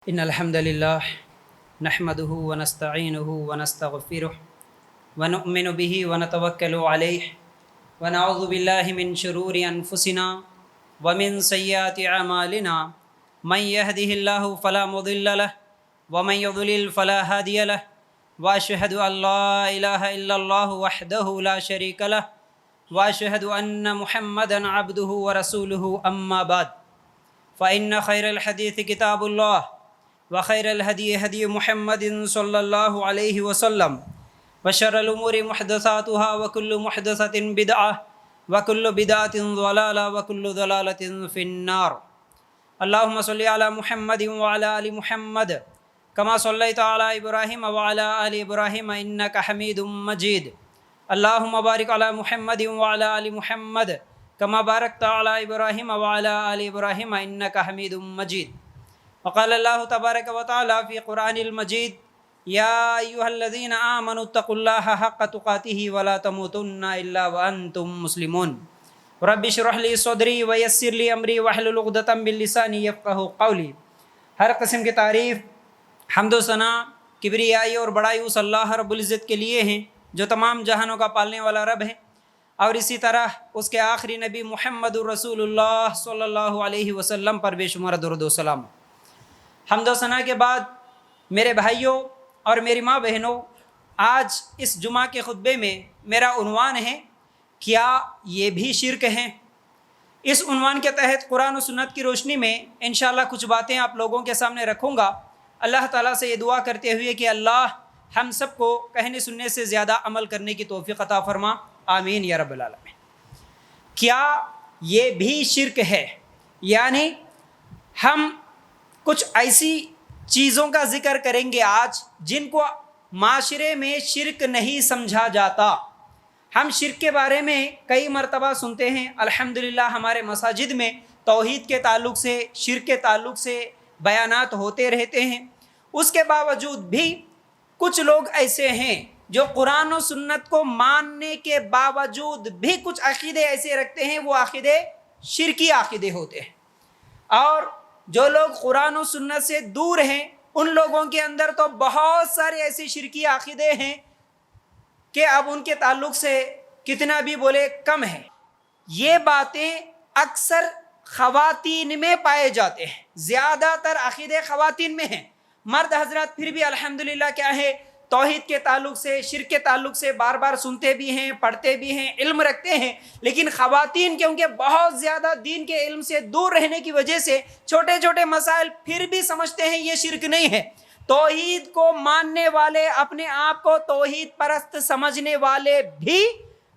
إن الحمد لله نحمده ونستعينه ونستغفره ونؤمن به ونتوكل عليه ونعوذ بالله من شرور أنفسنا ومن سيئات أعمالنا من يهده الله فلا مضل له ومن يضلل فلا هادي له وأشهد أن لا إله إلا الله وحده لا شريك له وأشهد أن محمدا عبده ورسوله أما بعد فإن خير الحديث كتاب الله وخير الهدي هدي محمد صلى الله عليه وسلم وشر الأمور محدثاتها وكل محدثة بدعة وكل بدعة ضلالة وكل ضلالة في النار. اللهم صل على محمد وعلى آل محمد كما صليت على إبراهيم وعلى آل إبراهيم إنك حميد مجيد. اللهم بارك على محمد وعلى آل محمد كما باركت على إبراهيم وعلى آل إبراهيم إنك حميد مجيد. وقال الله تبارك وتعالى في قرآن المجيد: يا أيها الذين آمنوا اتقوا الله حق تقاته ولا تموتن إلا وأنتم مسلمون. رب اشرح لي صدري ويسر لي أمري واحلل عقدة من لساني يفقهوا قولي. ہر قسم کی تعریف، حمد و ثنا، کبریائی اور بڑائی اس اللہ رب العزت کے لیے ہیں جو تمام جہانوں کا پالنے والا رب ہے، اور اسی طرح اس کے آخری نبی محمد الرسول اللہ صلی اللہ علیہ وسلم پر بے شمار درود و سلام. حمد و ثنا کے بعد میرے بھائیوں اور میری ماں بہنوں، آج اس جمعہ کے خطبے میں میرا عنوان ہے: کیا یہ بھی شرک ہیں؟ اس عنوان کے تحت قرآن و سنت کی روشنی میں انشاءاللہ کچھ باتیں آپ لوگوں کے سامنے رکھوں گا. اللہ تعالیٰ سے یہ دعا کرتے ہوئے کہ اللہ ہم سب کو کہنے سننے سے زیادہ عمل کرنے کی توفیق عطا فرما، آمین یا رب العالمین. کیا یہ بھی شرک ہے؟ یعنی ہم کچھ ایسی چیزوں کا ذکر کریں گے آج جن کو معاشرے میں شرک نہیں سمجھا جاتا. ہم شرک کے بارے میں کئی مرتبہ سنتے ہیں. الحمدللہ ہمارے مساجد میں توحید کے تعلق سے، شرک کے تعلق سے بیانات ہوتے رہتے ہیں. اس کے باوجود بھی کچھ لوگ ایسے ہیں جو قرآن و سنت کو ماننے کے باوجود بھی کچھ عقیدے ایسے رکھتے ہیں، وہ عقیدے شرکی عقیدے ہوتے ہیں. اور جو لوگ قرآن و سنت سے دور ہیں ان لوگوں کے اندر تو بہت سارے ایسے شرکی عقیدے ہیں کہ اب ان کے تعلق سے کتنا بھی بولے کم ہے. یہ باتیں اکثر خواتین میں پائے جاتے ہیں، زیادہ تر عقیدے خواتین میں ہیں. مرد حضرات پھر بھی الحمدللہ کیا ہے، توحید کے تعلق سے، شرک کے تعلق سے بار بار سنتے بھی ہیں، پڑھتے بھی ہیں، علم رکھتے ہیں. لیکن خواتین کیونکہ بہت زیادہ دین کے علم سے دور رہنے کی وجہ سے چھوٹے چھوٹے مسائل پھر بھی سمجھتے ہیں یہ شرک نہیں ہے. توحید کو ماننے والے، اپنے آپ کو توحید پرست سمجھنے والے بھی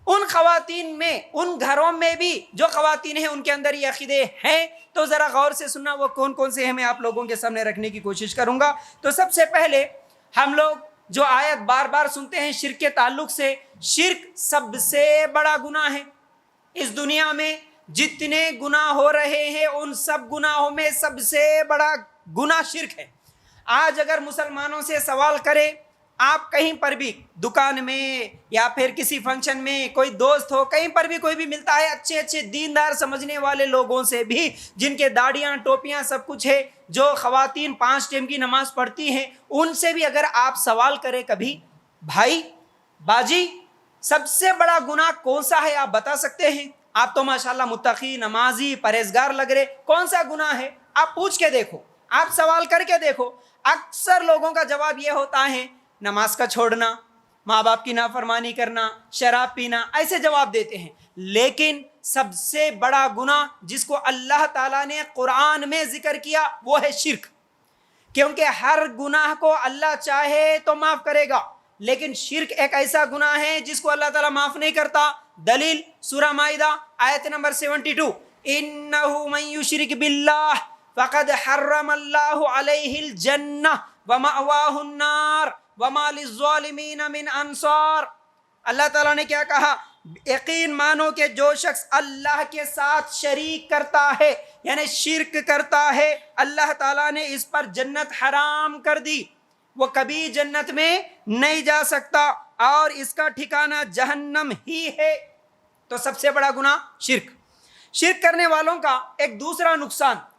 ان خواتین میں، ان گھروں میں بھی جو خواتین ہیں ان کے اندر یہ عقیدے ہیں. تو ذرا غور سے سننا وہ کون کون سے ہیں، میں آپ لوگوں کے سامنے رکھنے کی کوشش کروں گا. تو سب سے پہلے ہم لوگ جو آیت بار بار سنتے ہیں شرک کے تعلق سے، شرک سب سے بڑا گناہ ہے. اس دنیا میں جتنے گناہ ہو رہے ہیں ان سب گناہوں میں سب سے بڑا گناہ شرک ہے. آج اگر مسلمانوں سے سوال کرے، آپ کہیں پر بھی دکان میں یا پھر کسی فنکشن میں کوئی دوست ہو، کہیں پر بھی کوئی بھی ملتا ہے، اچھے اچھے دیندار سمجھنے والے لوگوں سے بھی جن کے داڑیاں ٹوپیاں سب کچھ ہے، جو خواتین 5 ٹائم کی نماز پڑھتی ہیں، ان سے بھی اگر آپ سوال کریں کبھی، بھائی باجی سب سے بڑا گناہ کون سا ہے آپ بتا سکتے ہیں؟ آپ تو ماشاءاللہ متقی، نمازی، پرہیزگار لگ رہے، کون سا گناہ ہے؟ آپ پوچھ کے دیکھو، آپ سوال کر کے دیکھو. اکثر لوگوں کا جواب یہ ہوتا ہے نماز کا چھوڑنا، ماں باپ کی نافرمانی کرنا، شراب پینا، ایسے جواب دیتے ہیں. لیکن سب سے بڑا گناہ جس کو اللہ تعالیٰ نے قرآن میں ذکر کیا وہ ہے شرک. کیونکہ ہر گناہ کو اللہ چاہے تو معاف کرے گا، لیکن شرک ایک ایسا گناہ ہے جس کو اللہ تعالیٰ معاف نہیں کرتا. دلیل سورہ مائدہ آیت نمبر 72: انہ من یشرک باللہ فقد حرم اللہ علیہ الجنہ ومأواہ النار وما للظالمین من انصار. اللہ تعالیٰ نے کیا کہا؟ یقین مانو کہ جو شخص اللہ کے ساتھ شریک کرتا ہے، یعنی شرک کرتا ہے، اللہ تعالیٰ نے اس پر جنت حرام کر دی، وہ کبھی جنت میں نہیں جا سکتا اور اس کا ٹھکانہ جہنم ہی ہے. تو سب سے بڑا گناہ شرک. شرک کرنے والوں کا ایک دوسرا نقصان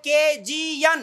KGN,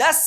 10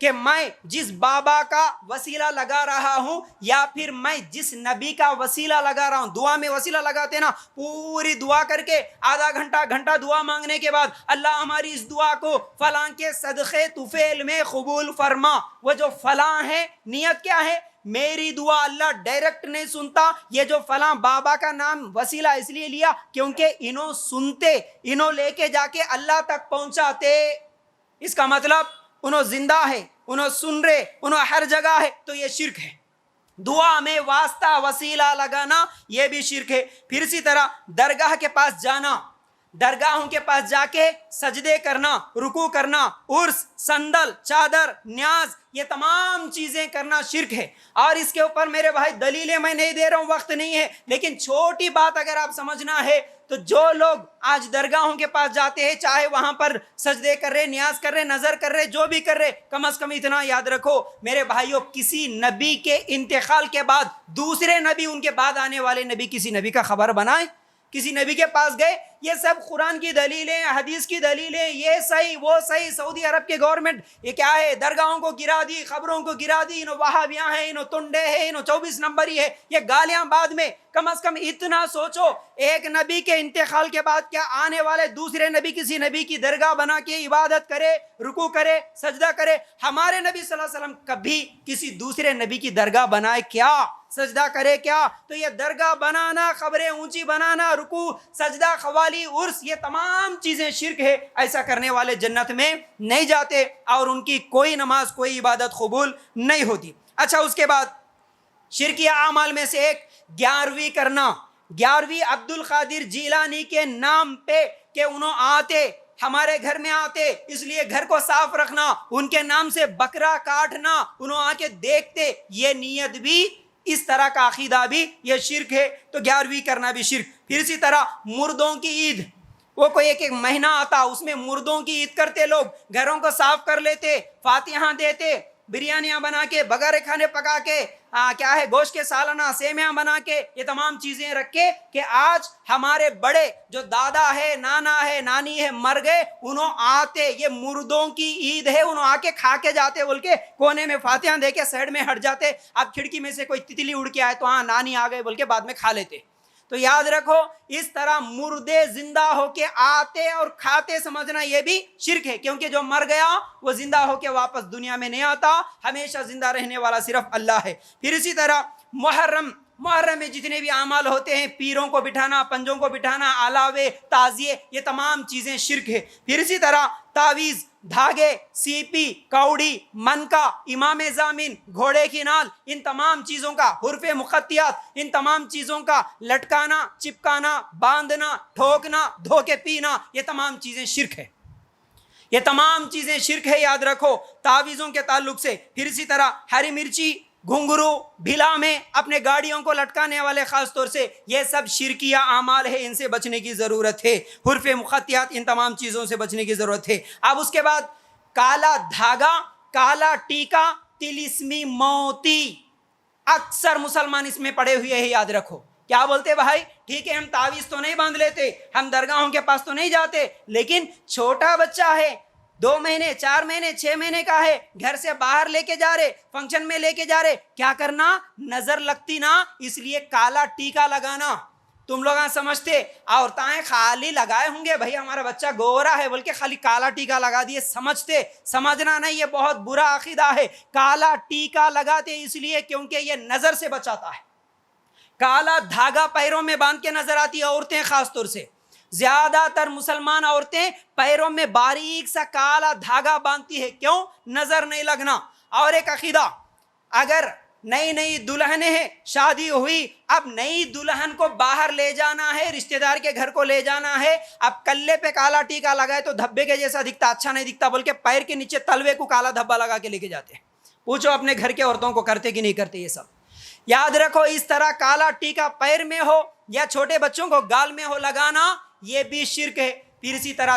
کہ میں جس بابا کا وسیلہ لگا رہا ہوں یا پھر میں جس نبی کا وسیلہ لگا رہا ہوں، دعا میں وسیلہ لگاتے نا، پوری دعا کر کے آدھا گھنٹہ دعا مانگنے کے بعد اللہ ہماری اس دعا کو فلاں کے صدقے طفیل میں قبول فرما، وہ جو فلاں ہے نیت کیا ہے؟ میری دعا اللہ ڈائریکٹ نہیں سنتا، یہ جو فلاں بابا کا نام وسیلہ اس لیے لیا کیونکہ انہوں سنتے، انہوں لے کے جا کے اللہ تک پہنچاتے، اس کا مطلب انہوں زندہ ہے، انہوں سن رہے، انہوں ہر جگہ ہے، تو یہ شرک ہے۔ دعا میں واسطہ وسیلہ لگانا یہ بھی شرک ہے۔ پھر اسی طرح درگاہ کے پاس جانا، درگاہوں کے پاس جا کے سجدے کرنا، رکوع کرنا، عرس، صندل، چادر، نیاز، یہ تمام چیزیں کرنا شرک ہے۔ اور اس کے اوپر میرے بھائی دلیلیں میں نہیں دے رہا ہوں، وقت نہیں ہے، لیکن چھوٹی بات اگر آپ سمجھنا ہے تو جو لوگ آج درگاہوں کے پاس جاتے ہیں، چاہے وہاں پر سجدے کر رہے، نیاز کر رہے، نظر کر رہے، جو بھی کر رہے، کم از کم اتنا یاد رکھو میرے بھائیوں، کسی نبی کے انتقال کے بعد دوسرے نبی، ان کے بعد آنے والے نبی کسی نبی کا خبر بنائے؟ کسی نبی کے پاس گئے؟ یہ سب قرآن کی دلیلیں، حدیث کی دلیلیں، یہ صحیح وہ صحیح، سعودی عرب کے گورنمنٹ یہ کیا ہے، درگاہوں کو گرا دی، خبروں کو گرا دی، انہوں وہابیاں ہیں، انہوں تنڈے ہیں، انہوں 24 نمبری ہے، یہ گالیاں بعد میں۔ کم از کم اتنا سوچو، ایک نبی کے انتقال کے بعد کیا آنے والے دوسرے نبی کسی نبی کی درگاہ بنا کے عبادت کرے، رکوع کرے، سجدہ کرے؟ ہمارے نبی صلی اللہ علیہ وسلم کبھی کسی دوسرے نبی کی درگاہ بنائے کیا؟ سجدہ کرے کیا؟ تو یہ درگاہ بنانا، خبریں اونچی بنانا، رکوع، سجدہ، قوالی، عرس، یہ تمام چیزیں شرک ہے۔ ایسا کرنے والے جنت میں نہیں جاتے اور ان کی کوئی نماز، کوئی عبادت قبول نہیں ہوتی۔ اچھا، اس کے بعد شرکیہ اعمال میں سے ایک 11ویں کرنا، 11ویں عبد القادر جیلانی کے نام پہ، کہ انہوں آتے، ہمارے گھر میں آتے، اس لیے گھر کو صاف رکھنا، ان کے نام سے بکرا کاٹنا، انہوں آ کے دیکھتے، یہ نیت بھی، اس طرح کا عقیدہ بھی یہ شرک ہے، تو 11ویں کرنا بھی شرک۔ پھر اسی طرح مردوں کی عید، وہ کوئی ایک مہینہ آتا، اس میں مردوں کی عید کرتے، لوگ گھروں کو صاف کر لیتے، فاتحہ دیتے، بریانیاں بنا کے، بغیر کھانے پکا کے، کیا ہے، گوشت کے سالنہ، سیمیاں بنا کے، یہ تمام چیزیں رکھ کے، کہ آج ہمارے بڑے جو دادا ہے، نانا ہے، نانی ہے، مر گئے، انہوں آتے، یہ مردوں کی عید ہے، انہوں آ کے کھا کے جاتے، بول کے کونے میں فاتحہ دے کے سائڈ میں ہٹ جاتے۔ اب کھڑکی میں سے کوئی تتلی اڑ کے آئے تو ہاں نانی آ گئے بول کے بعد میں کھا لیتے۔ تو یاد رکھو، اس طرح مردے زندہ ہو کے آتے اور کھاتے سمجھنا یہ بھی شرک ہے، کیونکہ جو مر گیا وہ زندہ ہو کے واپس دنیا میں نہیں آتا، ہمیشہ زندہ رہنے والا صرف اللہ ہے۔ پھر اسی طرح محرم میں جتنے بھی اعمال ہوتے ہیں، پیروں کو بٹھانا، پنجوں کو بٹھانا، علاوے، تعزیے، یہ تمام چیزیں شرک ہے۔ پھر اسی طرح تعویذ، دھاگے، سیپی، کوڑی، منکا، امام زامن، گھوڑے کی نال، ان تمام چیزوں کا، حروف مقطعات، ان تمام چیزوں کا لٹکانا، چپکانا، باندھنا، ٹھوکنا، دھو کے پینا، یہ تمام چیزیں شرک ہے، یہ تمام چیزیں شرک ہے، یاد رکھو تعویذوں کے تعلق سے۔ پھر اسی طرح ہری مرچی، گھنگرو، بھلا میں اپنے گاڑیوں کو لٹکانے والے، خاص طور سے یہ سب شرکیہ اعمال ہے، ان سے بچنے کی ضرورت ہے۔ حروف مقطعات، ان تمام چیزوں سے بچنے کی ضرورت ہے۔ اب اس کے بعد کالا دھاگا، کالا ٹیکا، تلسمی موتی، اکثر مسلمان اس میں پڑے ہوئے ہیں، یاد رکھو۔ کیا بولتے بھائی؟ ٹھیک ہے، ہم تعویذ تو نہیں باندھ لیتے، ہم درگاہوں کے پاس تو نہیں جاتے، لیکن چھوٹا بچہ ہے، 2 مہینے، 4 مہینے، 6 مہینے کا ہے، گھر سے باہر لے کے جا رہے، فنکشن میں لے کے جا رہے، کیا کرنا؟ نظر لگتی نا، اس لیے کالا ٹیکا لگانا۔ تم لوگ سمجھتے عورتیں خالی لگائے ہوں گے، بھائی ہمارا بچہ گورا ہے بول کے خالی کالا ٹیکا لگا دیے، سمجھتے، سمجھنا نہیں، یہ بہت برا عقیدہ ہے۔ کالا ٹیکا لگاتے اس لیے کیونکہ یہ نظر سے بچاتا ہے۔ کالا دھاگا پیروں میں باندھ کے نظر آتی ہے، عورتیں خاص طور سے، زیادہ تر مسلمان عورتیں پیروں میں باریک سا کالا دھاگا باندھتی ہے، کیوں؟ نظر نہیں لگنا۔ اور ایک عقیدہ، اگر نئی دلہنیں ہیں، شادی ہوئی، اب نئی دلہن کو باہر لے جانا ہے، رشتہ دار کے گھر کو لے جانا ہے، اب کلے پہ کالا ٹیکا لگائے تو دھبے کے جیسا دکھتا، اچھا نہیں دکھتا بول کے پیر کے نیچے تلوے کو کالا دھبا لگا کے لے کے جاتے ہیں۔ پوچھو اپنے گھر کے عورتوں کو کرتے کہ نہیں کرتے یہ سب؟ یاد رکھو، اس طرح کالا ٹیکا پیر میں ہو یا چھوٹے بچوں کو گال میں ہو لگانا، یہ بھی شرک ہے۔ پھر اسی طرح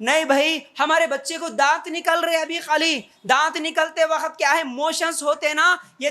نہیں بھائی ہمارے بچے کو دانت نکل رہے ابھی, خالی دانت نکلتے وقت کیا ہے موشنز ہوتے نا, یہ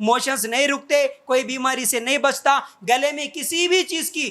موشنز نہیں رکتے, کوئی بیماری سے نہیں بچتا. گلے میں کسی بھی چیز کی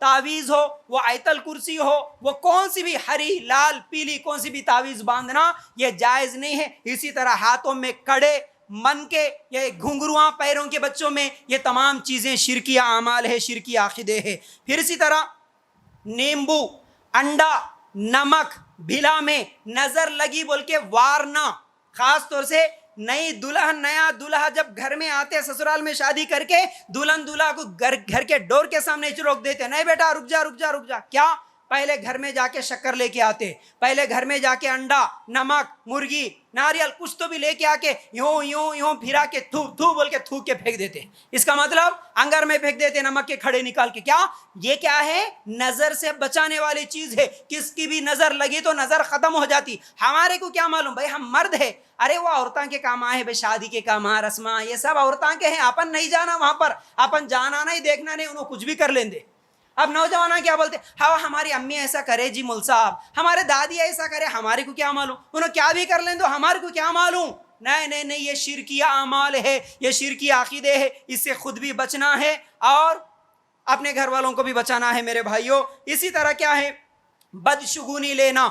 تعویذ ہو, وہ آیت الکرسی ہو, وہ کون سی بھی ہری لال پیلی کون سی بھی تعویذ باندھنا یہ جائز نہیں ہے. اسی طرح ہاتھوں میں کڑے, من کے, یہ گھنگرواں پیروں کے بچوں میں, یہ تمام چیزیں شرکی اعمال ہے, شرکی عقیدے ہے. پھر اسی طرح نیمبو, انڈا, نمک, بھلا میں نظر لگی بول کے وارنا, خاص طور سے نئی دلہن نیا دلہا جب گھر میں آتے سسرال میں شادی کر کے, دلہن دلہا کو گھر کے ڈور کے سامنے روک دیتے, نہیں بیٹا رک جا رک جا رک جا. کیا؟ پہلے گھر میں جا کے شکر لے کے آتے, پہلے گھر میں جا کے انڈا, نمک, مرغی, ناریل کچھ تو بھی لے کے آ کے یوں یوں یوں پھرا کے تھو تھو بول کے تھوک کے پھینک دیتے. اس کا مطلب انگر میں پھینک دیتے نمک کے کھڑے نکال کے. کیا یہ کیا ہے؟ نظر سے بچانے والی چیز ہے. کس کی بھی نظر لگی تو نظر ختم ہو جاتی. ہمارے کو کیا معلوم بھائی, ہم مرد ہے, ارے وہ عورتاں کے کام آئے بھائی, شادی کے کام آ, رسماں یہ سب عورتاں کے ہیں, اپن نہیں جانا وہاں پر, اپن جانا نہیں دیکھنا نہیں, انہوں کچھ بھی کر لیں دے. اب نوجوان کیا بولتے, ہاں ہماری امی ایسا کرے جی مول صاحب, ہمارے دادی ایسا کرے, ہمارے کو کیا معلوم, انہوں کیا بھی کر لیں تو ہمارے کو کیا معلوم. نہیں نہیں نہیں, یہ شرکی اعمال ہے, یہ شرکی عقیدے ہے, اس سے خود بھی بچنا ہے اور اپنے گھر والوں کو بھی بچانا ہے میرے بھائیوں. اسی طرح کیا ہے, بدشگونی لینا.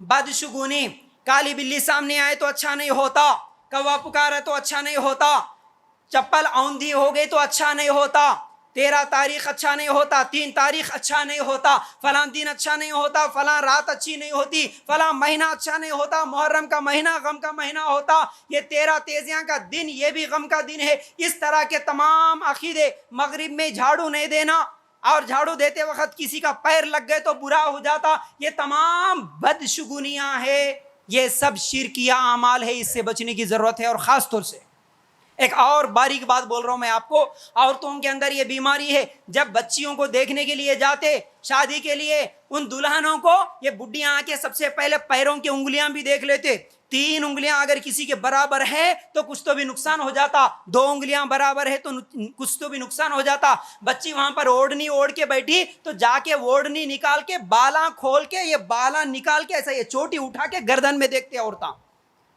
بدشگونی, کالی بلی سامنے آئے تو اچھا نہیں ہوتا, کوا پکارا تو اچھا نہیں ہوتا, چپل اوندھی ہو گئی تو اچھا نہیں ہوتا, 13 تاریخ اچھا نہیں ہوتا, 3 تاریخ اچھا نہیں ہوتا, فلاں دن اچھا نہیں ہوتا, فلاں رات اچھی نہیں ہوتی, فلاں مہینہ اچھا نہیں ہوتا, محرم کا مہینہ غم کا مہینہ ہوتا, یہ 13 تیزیاں کا دن یہ بھی غم کا دن ہے. اس طرح کے تمام عقیدے. مغرب میں جھاڑو نہیں دینا, اور جھاڑو دیتے وقت کسی کا پیر لگ گئے تو برا ہو جاتا, یہ تمام بدشگونیاں ہیں, یہ سب شرکیہ اعمال ہے, اس سے بچنے کی ضرورت ہے. اور خاص طور سے ایک اور باریک بات بول رہا ہوں میں آپ کو, عورتوں کے اندر یہ بیماری ہے, جب بچیوں کو دیکھنے کے لیے جاتے شادی کے لیے, ان دلہنوں کو یہ بڈھیاں آ کے سب سے پہلے پیروں کی انگلیاں بھی دیکھ لیتے. 3 انگلیاں اگر کسی کے برابر ہے تو کچھ تو بھی نقصان ہو جاتا, 2 انگلیاں برابر ہے تو کچھ تو بھی نقصان ہو جاتا. بچی وہاں پر اوڑھنی اوڑھ کے بیٹھی تو جا کے اوڑھنی نکال کے بالاں کھول کے, یہ بالاں نکال کے ایسا یہ چوٹی اٹھا کے گردن میں دیکھتے عورتاں.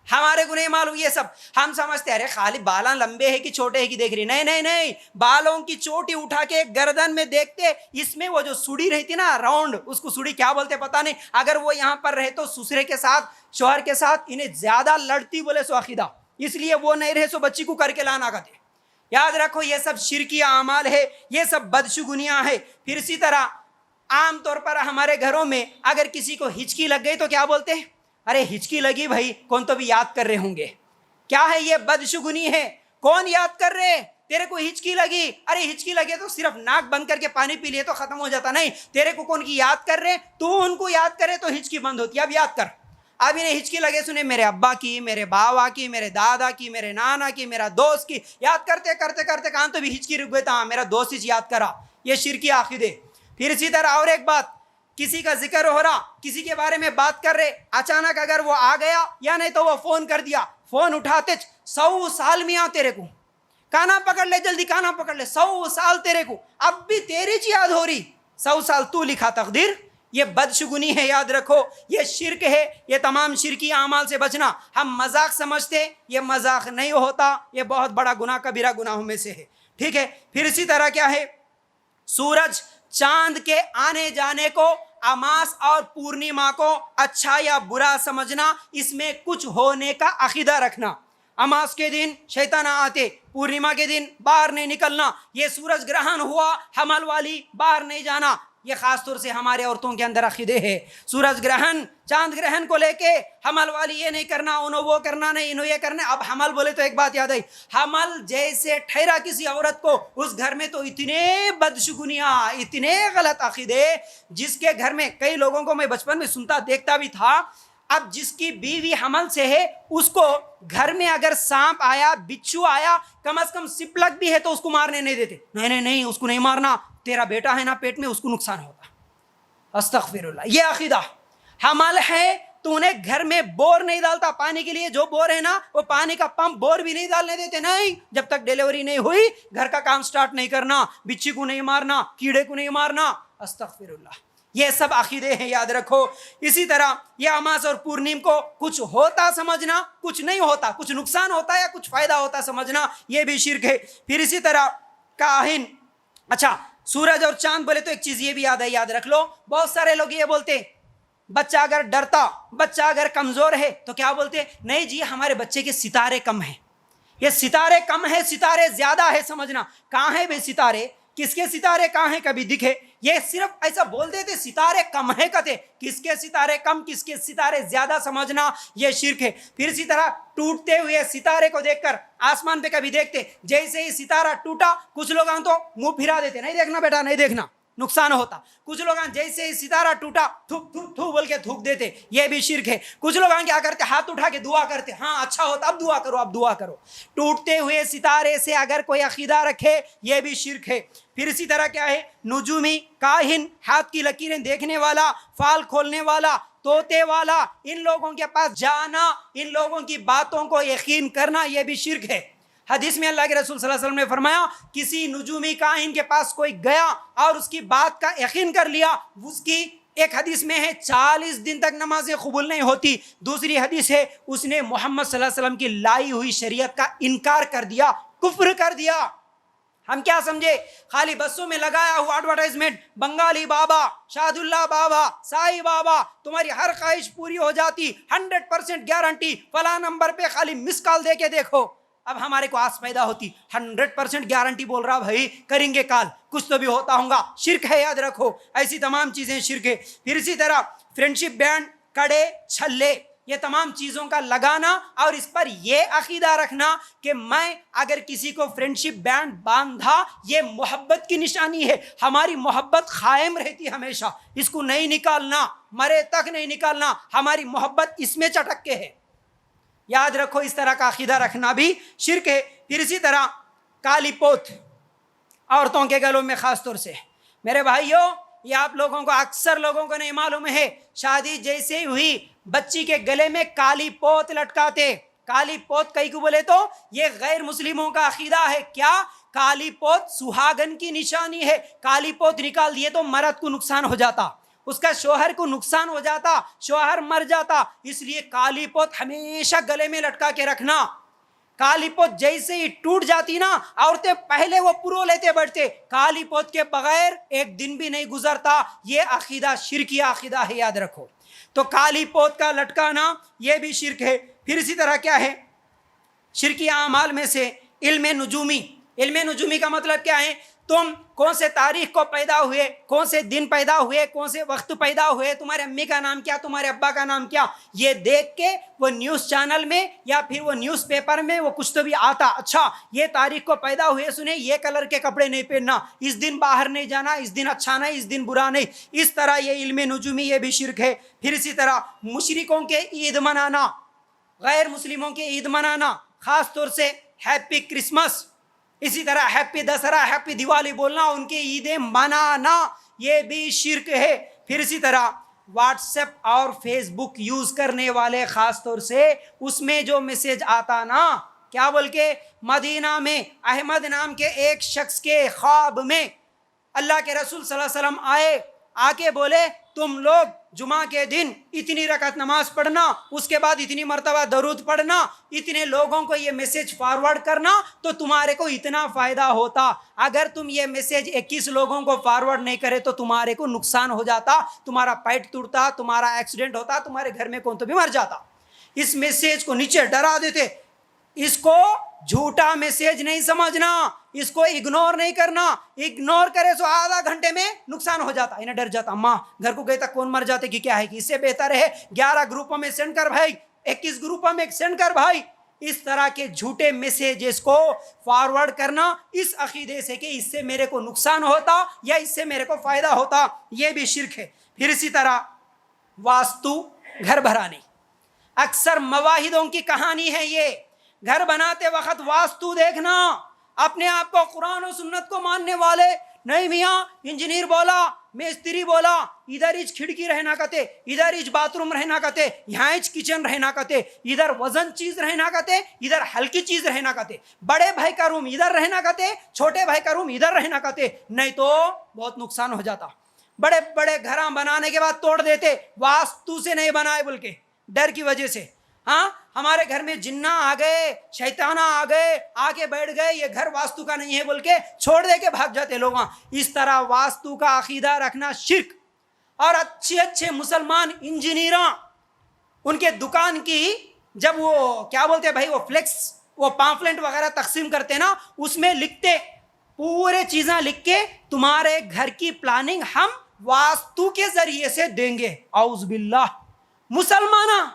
ہمارے کو نہیں معلوم یہ سب, ہم سمجھتے ارے خالی بالاں لمبے ہے کہ چھوٹے ہے کہ دیکھ رہی. نہیں نہیں نہیں, بالوں کی چوٹی اٹھا کے گردن میں دیکھتے. اس میں وہ جو سوڑی رہتی نا راؤنڈ, اس کو سوڑی کیا بولتے پتہ نہیں, اگر وہ یہاں پر رہے تو سسرے کے ساتھ شوہر کے ساتھ انہیں زیادہ لڑتی بولے سو عقیدہ, اس لیے وہ نہیں رہے سو بچی کو کر کے لانا کہتے. یاد رکھو یہ سب شرکی اعمال ہے, یہ سب بدشگونیاں ہے. پھر اسی طرح عام طور پر ہمارے گھروں میں اگر کسی کو ہچکی لگ گئی تو کیا بولتے ہیں, ارے ہچکی لگی بھائی, کون تو بھی یاد کر رہے ہوں گے. کیا ہے یہ بدشگونی ہے, کون یاد کر رہے, تیرے کو ہچکی لگی, ارے ہچکی لگے تو صرف ناک بند کر کے پانی پی لیے تو ختم ہو جاتا. نہیں, تیرے کو کون کی یاد کر رہے, تو ان کو یاد کرے تو ہچکی بند ہوتی. اب یاد کر, اب انہیں ہچکی لگے سنے میرے ابا کی, میرے باوا کی, میرے دادا کی, میرے نانا کی, میرا دوست کی, یاد کرتے کرتے کرتے کہاں تو بھی ہچکی رک گئی تھا, میرا دوست ہی یاد کرا. یہ شرکی عقیدے. پھر اسی طرح اور ایک بات, کسی کا ذکر ہو رہا, کسی کے بارے میں بات کر رہے, اچانک اگر وہ آ گیا یا نہیں تو وہ فون کر دیا, فون اٹھاتے 100 سال میاں تیرے کو, کانا پکڑ لے جلدی, کانا پکڑ لے, 100 سال تیرے کو, اب بھی تیری چیز یاد ہو رہی, 100 سال تو لکھا تقدیر. یہ بدشگونی ہے, یاد رکھو یہ شرک ہے. یہ تمام شرکی اعمال سے بچنا. ہم مذاق سمجھتے, یہ مذاق نہیں ہوتا, یہ بہت بڑا گناہ, کبیرہ گناہوں میں سے ہے. ٹھیک ہے. پھر اسی طرح کیا ہے, سورج چاند کے آنے جانے کو, اماس اور پورنیما کو اچھا یا برا سمجھنا, اس میں کچھ ہونے کا عقیدہ رکھنا. اماس کے دن شیطان آتے, پورنیما کے دن باہر نہیں نکلنا, یہ سورج گرہن ہوا حمل والی باہر نہیں جانا, یہ خاص طور سے ہمارے عورتوں کے اندر عقیدے ہے. سورج گرہن چاند گرہن کو لے کے حمل والی یہ نہیں کرنا, انہوں وہ کرنا نہیں, انہوں یہ کرنا. اب حمل بولے تو ایک بات یاد آئی, حمل جیسے ٹھہرا کسی عورت کو, اس گھر میں تو اتنے بدشگونیاں, اتنے غلط عقیدے, جس کے گھر میں کئی لوگوں کو میں بچپن میں سنتا دیکھتا بھی تھا. اب جس کی بیوی حمل سے ہے, اس کو گھر میں اگر سانپ آیا, بچھو آیا, کم از کم سپلک بھی ہے تو اس کو مارنے نہیں دیتے. نہیں نہیں نہیں, اس کو نہیں مارنا, تیرا بیٹا ہے نا پیٹ میں, اس کو نقصان ہوتا. استغفر اللہ. یہ عقیدہ حمل ہے تو نے گھر میں بور نہیں ڈالتا پانی کے لیے، جو بور ہے نا وہ پانی کا پمپ بور بھی نہیں ڈالنے دیتے، نہیں، جب تک ڈیلیوری نہیں ہوئی گھر کا کام سٹارٹ نہیں کرنا، بچھی کو نہیں مارنا، کیڑے کو نہیں مارنا، استغفر اللہ۔ یہ سب عقیدے ہیں، یاد رکھو۔ اسی طرح یہ اماس اور پورنیم کو کچھ ہوتا سمجھنا، کچھ نہیں ہوتا، کچھ نقصان ہوتا ہے یا کچھ فائدہ ہوتا سمجھنا، یہ بھی شرک ہے۔ پھر اسی طرح کاہن، اچھا سورج اور چاند بولے تو ایک چیز یہ بھی یاد ہے، یاد رکھ لو، بہت سارے لوگ یہ بولتے ہیں بچہ اگر ڈرتا، بچہ اگر کمزور ہے تو کیا بولتے ہیں، نہیں جی ہمارے بچے کے ستارے کم ہیں، یہ ستارے کم ہیں، ستارے زیادہ ہے، سمجھنا کہاں ہے بے ستارے، کس کے ستارے کہاں ہیں کبھی دکھے، یہ صرف ایسا بول دیتے ستارے کم ہے، کہتے کس کے ستارے کم کس کے ستارے زیادہ، سمجھنا یہ شرک ہے۔ پھر اسی طرح ٹوٹتے ہوئے ستارے کو دیکھ کر آسمان پہ کبھی دیکھتے، جیسے ہی ستارہ ٹوٹا کچھ لوگ تو منہ پھرا دیتے، نہیں دیکھنا بیٹا نہیں دیکھنا نقصان ہوتا، کچھ لوگ جیسے ہی ستارہ ٹوٹا تھوک تھوک تھو بول کے تھوک دیتے، یہ بھی شرک ہے۔ کچھ لوگ کیا کرتے، ہاتھ اٹھا کے دعا کرتے، ہاں اچھا ہوتا اب دعا کرو اب دعا کرو۔ ٹوٹتے ہوئے ستارے سے اگر کوئی عقیدہ رکھے یہ بھی شرک ہے۔ پھر اسی طرح کیا ہے، نجومی، کاہن، ہاتھ کی لکیریں دیکھنے والا، فال کھولنے والا، طوطے والا، ان لوگوں کے پاس جانا، ان لوگوں کی باتوں کو یقین کرنا یہ بھی شرک ہے۔ حدیث میں اللہ کے رسول صلی اللہ علیہ وسلم نے فرمایا کسی نجومی کاہن کے پاس کوئی گیا اور اس کی بات کا یقین کر لیا، اس کی ایک حدیث میں ہے 40 دن تک نمازیں قبول نہیں ہوتی، دوسری حدیث ہے اس نے محمد صلی اللہ علیہ وسلم کی لائی ہوئی شریعت کا انکار کر دیا، کفر کر دیا۔ ہم کیا سمجھے، خالی بسوں میں لگایا ہوا ایڈورٹائزمنٹ، بنگالی بابا، شاد اللہ بابا، سائی بابا، تمہاری ہر خواہش پوری ہو جاتی، 100% گارنٹی، فلاں نمبر پہ خالی مس کال دے کے دیکھو۔ اب ہمارے کو آس پیدا ہوتی، 100% گارنٹی بول رہا بھائی کریں گے کال، کچھ تو بھی ہوتا ہوگا، شرک ہے یاد رکھو، ایسی تمام چیزیں شرک ہے۔ پھر اسی طرح فرینڈشپ بینڈ، کڑے، چھلے، یہ تمام چیزوں کا لگانا اور اس پر یہ عقیدہ رکھنا کہ میں اگر کسی کو فرینڈشپ بینڈ باندھا یہ محبت کی نشانی ہے، ہماری محبت قائم رہتی ہمیشہ، اس کو نہیں نکالنا، مرے تک نہیں نکالنا، ہماری محبت اس میں چٹک کے ہے، یاد رکھو، اس طرح کا عقیدہ رکھنا بھی شرک ہے۔ پھر اسی طرح کالی پوت عورتوں کے گلوں میں خاص طور سے، میرے بھائیوں یہ آپ لوگوں کو اکثر لوگوں کو نہیں معلوم ہے، شادی جیسے ہوئی بچی کے گلے میں کالی پوت لٹکاتے، کالی پوت کئی کو بولے تو یہ غیر مسلموں کا عقیدہ ہے، کیا کالی پوت سہاگن کی نشانی ہے، کالی پوت نکال دیے تو مرد کو نقصان ہو جاتا، اس کا شوہر کو نقصان ہو جاتا، شوہر مر جاتا، اس لیے کالی پوت ہمیشہ گلے میں لٹکا کے رکھنا۔ کالی پوت جیسے ہی ٹوٹ جاتی نا عورتیں پہلے وہ پرو لیتے بیٹھتے، کالی پوت کے بغیر ایک دن بھی نہیں گزرتا، یہ عقیدہ شرکی عقیدہ ہے، یاد رکھو۔ تو کالی پوت کا لٹکانا یہ بھی شرک ہے۔ پھر اسی طرح کیا ہے، شرکی اعمال میں سے علم نجومی، علم نجومی کا مطلب کیا ہے، تم کون سے تاریخ کو پیدا ہوئے، کون سے دن پیدا ہوئے، کون سے وقت پیدا ہوئے، تمہارے امی کا نام کیا، تمہارے ابا کا نام کیا، یہ دیکھ کے وہ نیوز چینل میں یا پھر وہ نیوز پیپر میں وہ کچھ تو بھی آتا، اچھا یہ تاریخ کو پیدا ہوئے، سنے یہ کلر کے کپڑے نہیں پہننا، اس دن باہر نہیں جانا، اس دن اچھا نہیں، اس دن برا نہیں، اس طرح یہ علم نجومی یہ بھی شرک ہے۔ پھر اسی طرح مشرکوں کے عید منانا، غیر مسلموں کے عید منانا، خاص طور سے ہیپی کرسمس، اسی طرح ہیپی دسہرا، ہیپی دیوالی بولنا، ان کی عیدیں منانا یہ بھی شرک ہے۔ پھر اسی طرح واٹس ایپ اور فیس بک یوز کرنے والے خاص طور سے اس میں جو میسیج آتا نا کیا بول کے، مدینہ میں احمد نام کے ایک شخص کے خواب میں اللہ کے رسول صلی اللہ علیہ وسلم آئے، آ کے بولے تم لوگ جمعہ کے دن اتنی رکعت نماز پڑھنا، اس کے بعد اتنی مرتبہ درود پڑھنا، اتنے لوگوں کو یہ میسیج فارورڈ کرنا تو تمہارے کو اتنا فائدہ ہوتا، اگر تم یہ میسیج 21 لوگوں کو فارورڈ نہیں کرے تو تمہارے کو نقصان ہو جاتا، تمہارا پیٹ ٹوٹتا، تمہارا ایکسیڈنٹ ہوتا، تمہارے گھر میں کون تو بھی مر جاتا۔ اس میسیج کو نیچے ڈرا دیتے، اس کو جھوٹا میسیج نہیں سمجھنا، اس کو اگنور نہیں کرنا، اگنور کرے سو آدھا گھنٹے میں نقصان ہو جاتا، انہیں ڈر جاتا، ماں گھر کو گئے تک کون مر جاتے کہ کیا ہے، کہ اس سے بہتر ہے 11 گروپوں میں سینڈ کر بھائی، 21 گروپوں میں سینڈ کر بھائی۔ اس طرح کے جھوٹے میسیجز کو فارورڈ کرنا اس عقیدے سے کہ اس سے میرے کو نقصان ہوتا یا اس سے میرے کو فائدہ ہوتا، یہ بھی شرک ہے۔ پھر اسی طرح واستو، گھر بھرانے، اکثر مواحدوں کی کہانی ہے یہ، گھر بناتے وقت واستو دیکھنا، اپنے آپ کو قرآن و سنت کو ماننے والے، نہیں میاں انجینئر بولا میستری بولا ادھر ہی کھڑکی رہنا کتے، ادھر ہی باتھ روم رہنا کتے، یہاں ہی کچن رہنا کتے، ادھر وزن چیز رہنا کتے، ادھر ہلکی چیز رہنا کتے، بڑے بھائی کا روم ادھر رہنا کتے، چھوٹے بھائی کا روم ادھر رہنا کتے، نہیں تو بہت نقصان ہو جاتا۔ بڑے بڑے گھراں بنانے کے بعد توڑ دیتے، واسطو سے نہیں بنائے بول کے، ڈر کی وجہ سے۔ ہاں ہمارے گھر میں جنہ آ گئے، شیطانہ آ گئے، آ کے بیٹھ گئے، یہ گھر واسطو کا نہیں ہے بول کے چھوڑ دے کے بھاگ جاتے لوگ۔ اس طرح واسطو کا عقیدہ رکھنا شرک۔ اور اچھے اچھے مسلمان انجینئراں ان کے دکان کی جب وہ کیا بولتے بھائی، وہ فلیکس، وہ پامفلنٹ وغیرہ تقسیم کرتے نا، اس میں لکھتے پورے چیزاں لکھ کے تمہارے گھر کی پلاننگ ہم واسطو کے ذریعے سے دیں گے۔ اعوذ باللہ، مسلمانہ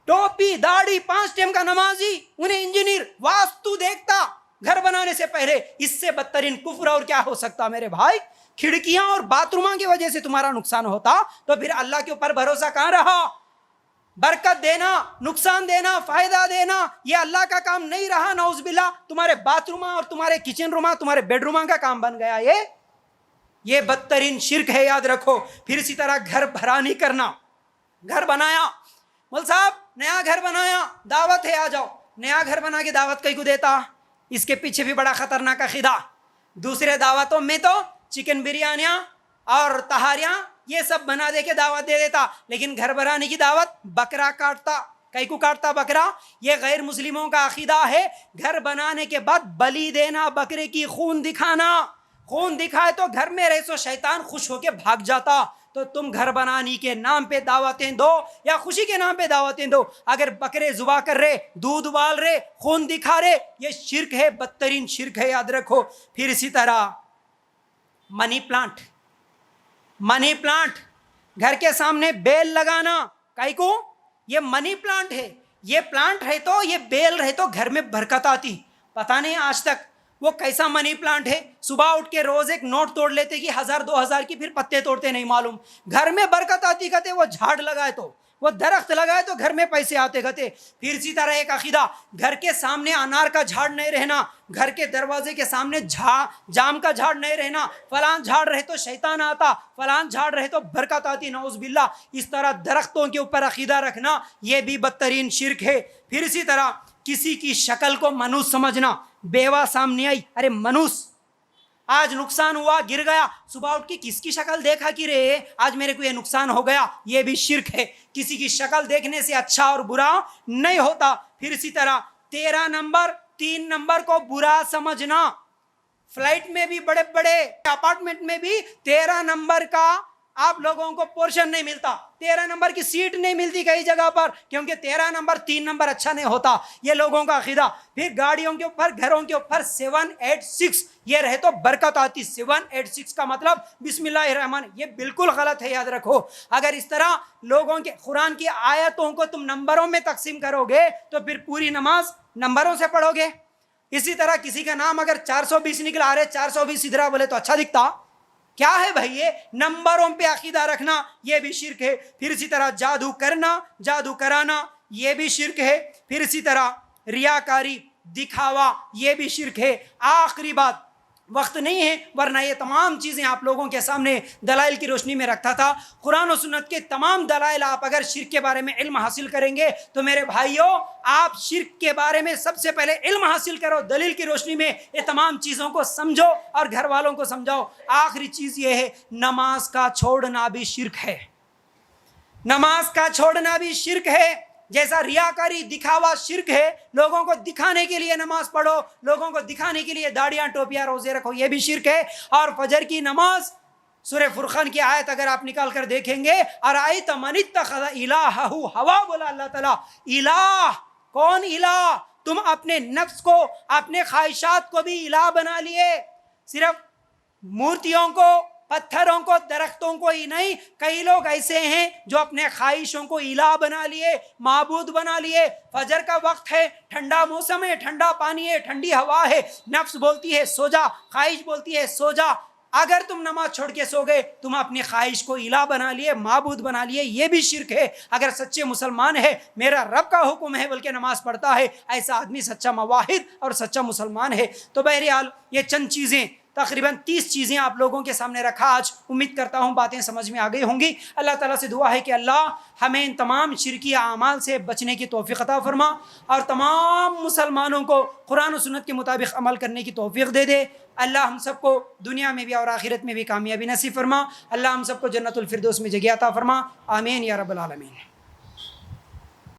ٹوپی داڑھی 5 ٹائم کا نمازی، انہیں انجینئر واسطو دیکھتا گھر بنانے سے پہلے۔ اس سے بدترین کفر اور کیا ہو سکتا میرے بھائی؟ کھڑکیاں اور باتھ روموں کی وجہ سے تمہارا نقصان ہوتا تو پھر اللہ کے اوپر بھروسہ کہاں رہا؟ برکت دینا، نقصان دینا، فائدہ دینا، یہ اللہ کا کام نہیں رہا۔ نعوذ باللہ، تمہارے باتھ روم اور تمہارے کچن روم، تمہارے بیڈ روم کا کام بن گیا۔ یہ بدترین شرک ہے، یاد رکھو۔ پھر اسی طرح گھر بھرا نہیں کرنا۔ گھر بنایا، مول صاحب نیا گھر بنایا، دعوت ہے آ جاؤ۔ نیا گھر بنا کے دعوت کئی کو دیتا؟ اس کے پیچھے بھی بڑا خطرناک عقیدہ۔ دوسرے دعوتوں میں تو چکن بریانیاں اور تہاریاں یہ سب بنا دے کے دعوت دے دیتا، لیکن گھر بنانے کی دعوت بکرا کاٹتا۔ کئی کو کاٹتا بکرا؟ یہ غیر مسلموں کا عقیدہ ہے۔ گھر بنانے کے بعد بلی دینا، بکرے کی خون دکھانا۔ خون دکھائے تو گھر میں رہے سو شیطان خوش ہو کے بھاگ جاتا۔ تو تم گھر بنانے کے نام پہ دعوتیں دو یا خوشی کے نام پہ دعوتیں دو، اگر بکرے ذبح کر رہے، دودھ ابال رہے، خون دکھا رہے، یہ شرک ہے، بدترین شرک ہے، یاد رکھو۔ پھر اسی طرح منی پلانٹ، منی پلانٹ گھر کے سامنے بیل لگانا، کئی کو یہ منی پلانٹ ہے، یہ پلانٹ ہے تو یہ بیل رہے تو گھر میں برکت آتی۔ پتہ نہیں آج تک وہ کیسا منی پلانٹ ہے، صبح اٹھ کے روز ایک نوٹ توڑ لیتے کہ 1000-2000 کی، پھر پتے توڑتے نہیں معلوم۔ گھر میں برکت آتی کہتے، وہ جھاڑ لگائے تو، وہ درخت لگائے تو گھر میں پیسے آتے کہتے۔ پھر اسی طرح ایک عقیدہ، گھر کے سامنے انار کا جھاڑ نہیں رہنا، گھر کے دروازے کے سامنے جام کا جھاڑ نہیں رہنا، فلان جھاڑ رہے تو شیطان آتا، فلان جھاڑ رہے تو برکت آتی، نعوذ باللہ۔ اس طرح درختوں کے اوپر عقیدہ رکھنا یہ بھی بدترین شرک ہے۔ پھر اسی طرح کسی کی شکل کو منوس سمجھنا، بیوہ سامنے آئی، ارے منوس، آج نقصان ہوا، گر گیا، صبح اٹھ کے کس کی شکل دیکھا کہ رے آج میرے کو یہ نقصان ہو گیا، یہ بھی شرک ہے۔ کسی کی شکل دیکھنے سے اچھا اور برا نہیں ہوتا۔ پھر اسی طرح 13 نمبر 3 نمبر کو برا سمجھنا، فلائٹ میں بھی، بڑے بڑے اپارٹمنٹ میں بھی 13 نمبر کا آپ لوگوں کو پورشن نہیں ملتا، 13 نمبر کی سیٹ نہیں ملتی کئی جگہ پر، کیونکہ 13 نمبر 3 نمبر اچھا نہیں ہوتا، یہ لوگوں کا عقیدہ۔ پھر گاڑیوں کے اوپر، گھروں کے اوپر 786 یہ رہے تو برکت آتی، 786 کا مطلب بسم اللہ الرحمن، یہ بالکل غلط ہے، یاد رکھو۔ اگر اس طرح لوگوں کے قرآن کی آیتوں کو تم نمبروں میں تقسیم کرو گے تو پھر پوری نماز نمبروں سے پڑھو گے۔ اسی طرح کسی کا نام اگر 420 نکلا، رہے 420 ادھر بولے تو اچھا دکھتا، کیا ہے بھائی؟ یہ نمبروں پہ عقیدہ رکھنا یہ بھی شرک ہے۔ پھر اسی طرح جادو کرنا، جادو کرانا یہ بھی شرک ہے۔ پھر اسی طرح ریاکاری، دکھاوا یہ بھی شرک ہے۔ آخری بات، وقت نہیں ہے ورنہ یہ تمام چیزیں آپ لوگوں کے سامنے دلائل کی روشنی میں رکھتا تھا۔ قرآن و سنت کے تمام دلائل آپ اگر شرک کے بارے میں علم حاصل کریں گے تو میرے بھائیوں، آپ شرک کے بارے میں سب سے پہلے علم حاصل کرو، دلیل کی روشنی میں یہ تمام چیزوں کو سمجھو اور گھر والوں کو سمجھاؤ۔ آخری چیز یہ ہے، نماز کا چھوڑنا بھی شرک ہے، نماز کا چھوڑنا بھی شرک ہے۔ جیسا ریاکاری، دکھاوا شرک ہے، لوگوں کو دکھانے کے لیے نماز پڑھو، لوگوں کو دکھانے کے لیے داڑیاں ٹوپیاں روزے رکھو، یہ بھی شرک ہے۔ اور فجر کی نماز، سورہ فرقان کی آیت اگر آپ نکال کر دیکھیں گے، ارائیت من اتخذ الہہ ہوا، بولا اللہ تعالیٰ، الہ کون الہ؟ تم اپنے نفس کو، اپنے خواہشات کو بھی الہ بنا لیے، صرف مورتیوں کو، پتھروں کو، درختوں کو ہی نہیں۔ کئی لوگ ایسے ہیں جو اپنے خواہشوں کو الہ بنا لیے، معبود بنا لیے۔ فجر کا وقت ہے، ٹھنڈا موسم ہے، ٹھنڈا پانی ہے، ٹھنڈی ہوا ہے، نفس بولتی ہے سو جا، خواہش بولتی ہے سو جا، اگر تم نماز چھوڑ کے سو گئے، تم اپنی خواہش کو الہ بنا لیے، معبود بنا لیے، یہ بھی شرک ہے۔ اگر سچے مسلمان ہے، میرا رب کا حکم ہے بلکہ نماز پڑھتا ہے، ایسا آدمی سچا موحد اور سچا مسلمان ہے۔ تو بہرحال یہ چند چیزیں تقریباً 30 چیزیں آپ لوگوں کے سامنے رکھا آج. امید کرتا ہوں باتیں سمجھ میں آ گئی ہوں گی. اللہ تعالیٰ سے دعا ہے کہ اللہ ہمیں ان تمام شرکی اعمال سے بچنے کی توفیق عطا فرما اور تمام مسلمانوں کو قرآن و سنت کے مطابق عمل کرنے کی توفیق دے دے. اللہ ہم سب کو دنیا میں بھی اور آخرت میں بھی کامیابی نصیب فرما. اللہ ہم سب کو جنت الفردوس میں جگہ عطا فرما. آمین یا رب العالمین.